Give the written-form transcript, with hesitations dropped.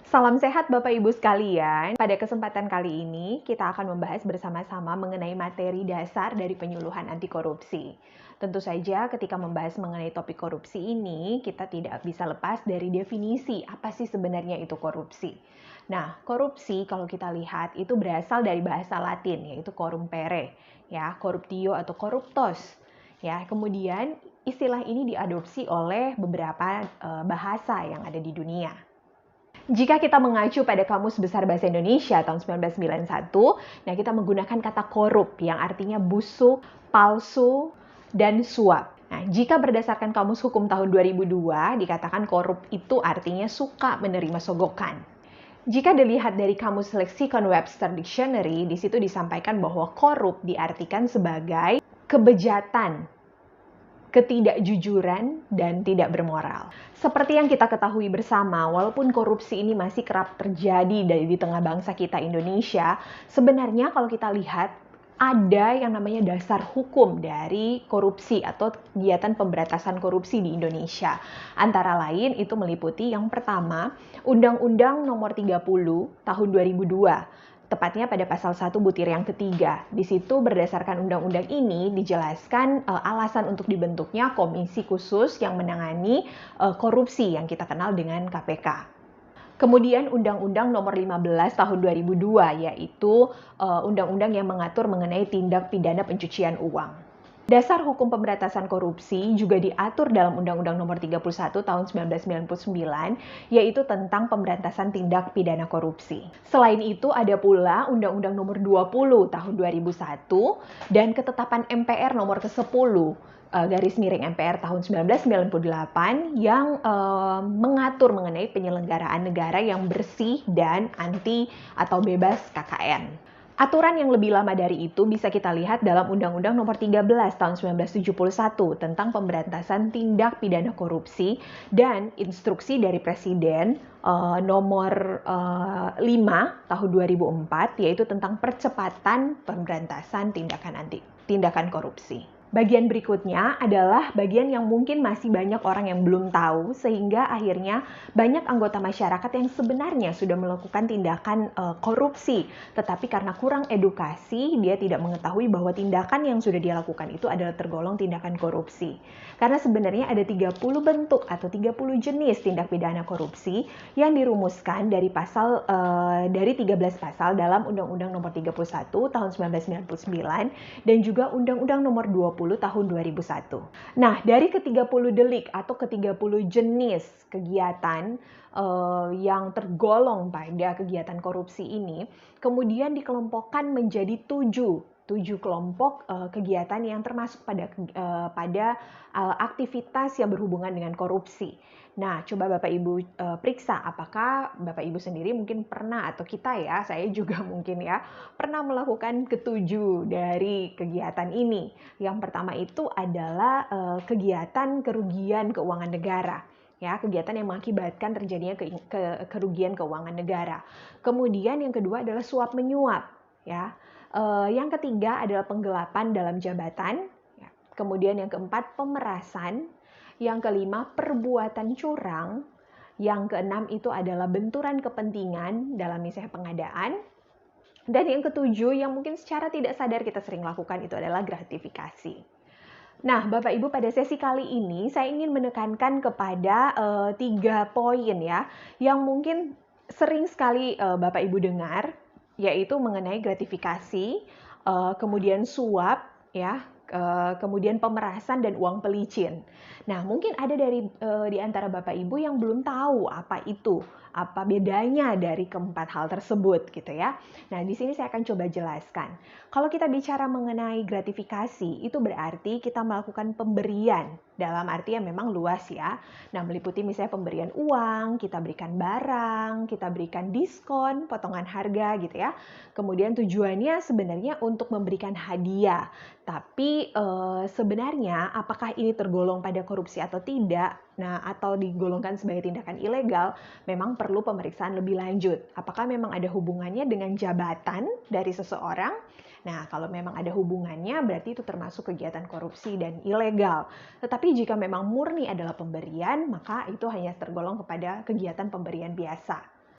Salam sehat Bapak Ibu sekalian. Pada kesempatan kali ini kita akan membahas bersama-sama mengenai materi dasar dari penyuluhan anti korupsi. Tentu saja ketika membahas mengenai topik korupsi ini, kita tidak bisa lepas dari definisi apa sih sebenarnya itu korupsi. Nah, korupsi kalau kita lihat itu berasal dari bahasa Latin yaitu corrumpere, ya, corruptio atau corruptos. Ya, kemudian istilah ini diadopsi oleh beberapa bahasa yang ada di dunia. Jika kita mengacu pada Kamus Besar Bahasa Indonesia tahun 1991, nah kita menggunakan kata korup yang artinya busuk, palsu, dan suap. Nah, jika berdasarkan Kamus Hukum tahun 2002, dikatakan korup itu artinya suka menerima sogokan. Jika dilihat dari Kamus Lexicon Webster Dictionary, di situ disampaikan bahwa korup diartikan sebagai kebejatan, ketidakjujuran, dan tidak bermoral. Seperti yang kita ketahui bersama, walaupun korupsi ini masih kerap terjadi di tengah bangsa kita Indonesia, sebenarnya kalau kita lihat ada yang namanya dasar hukum dari korupsi atau kegiatan pemberantasan korupsi di Indonesia. Antara lain itu meliputi yang pertama, Undang-Undang Nomor 30 Tahun 2002. Tepatnya pada pasal 1 butir yang ketiga. Di situ berdasarkan undang-undang ini dijelaskan alasan untuk dibentuknya komisi khusus yang menangani korupsi yang kita kenal dengan KPK. Kemudian Undang-Undang Nomor 15 Tahun 2002 yaitu undang-undang yang mengatur mengenai tindak pidana pencucian uang. Dasar hukum pemberantasan korupsi juga diatur dalam Undang-Undang Nomor 31 Tahun 1999, yaitu tentang pemberantasan tindak pidana korupsi. Selain itu ada pula Undang-Undang Nomor 20 Tahun 2001 dan ketetapan MPR Nomor ke-10 garis miring MPR tahun 1998 yang mengatur mengenai penyelenggaraan negara yang bersih dan anti atau bebas KKN. Aturan yang lebih lama dari itu bisa kita lihat dalam Undang-Undang Nomor 13 Tahun 1971 tentang pemberantasan tindak pidana korupsi dan instruksi dari Presiden Nomor 5 Tahun 2004 yaitu tentang percepatan pemberantasan tindakan korupsi. Bagian berikutnya adalah bagian yang mungkin masih banyak orang yang belum tahu sehingga akhirnya banyak anggota masyarakat yang sebenarnya sudah melakukan tindakan korupsi tetapi karena kurang edukasi dia tidak mengetahui bahwa tindakan yang sudah dia lakukan itu adalah tergolong tindakan korupsi. Karena sebenarnya ada 30 bentuk atau 30 jenis tindak pidana korupsi yang dirumuskan dari dari 13 pasal dalam Undang-Undang Nomor 31 Tahun 1999 dan juga Undang-Undang Nomor 20 Tahun 2001. Nah, dari ke-30 delik atau ke-30 jenis kegiatan yang tergolong pada kegiatan korupsi ini, kemudian dikelompokkan menjadi 7 kelompok kegiatan yang termasuk pada aktivitas yang berhubungan dengan korupsi. Nah, coba Bapak Ibu periksa apakah Bapak Ibu sendiri mungkin pernah atau kita ya, saya juga mungkin ya, pernah melakukan ke-7 dari kegiatan ini. Yang pertama itu adalah kegiatan kerugian keuangan negara. Ya, kegiatan yang mengakibatkan terjadinya kerugian keuangan negara. Kemudian yang kedua adalah suap menyuap, ya. Yang ketiga adalah penggelapan dalam jabatan. Ya. Kemudian yang keempat pemerasan. Yang kelima perbuatan curang. Yang keenam itu adalah benturan kepentingan dalam misalnya pengadaan. Dan yang ketujuh yang mungkin secara tidak sadar kita sering lakukan itu adalah gratifikasi. Nah, Bapak Ibu pada sesi kali ini saya ingin menekankan kepada 3 poin ya yang mungkin sering sekali Bapak Ibu dengar, yaitu mengenai gratifikasi, kemudian suap ya, kemudian pemerasan dan uang pelicin. Nah, mungkin ada di antara Bapak Ibu yang belum tahu apa itu, apa bedanya dari keempat hal tersebut gitu ya. Nah, di sini saya akan coba jelaskan. Kalau kita bicara mengenai gratifikasi, itu berarti kita melakukan pemberian dalam arti yang memang luas ya. Nah, meliputi misalnya pemberian uang, kita berikan barang, kita berikan diskon, potongan harga gitu ya. Kemudian tujuannya sebenarnya untuk memberikan hadiah. Tapi sebenarnya apakah ini tergolong pada korupsi atau tidak? Nah, atau digolongkan sebagai tindakan ilegal, memang perlu pemeriksaan lebih lanjut. Apakah memang ada hubungannya dengan jabatan dari seseorang? Nah, kalau memang ada hubungannya, berarti itu termasuk kegiatan korupsi dan ilegal. Tetapi jika memang murni adalah pemberian, maka itu hanya tergolong kepada kegiatan pemberian biasa.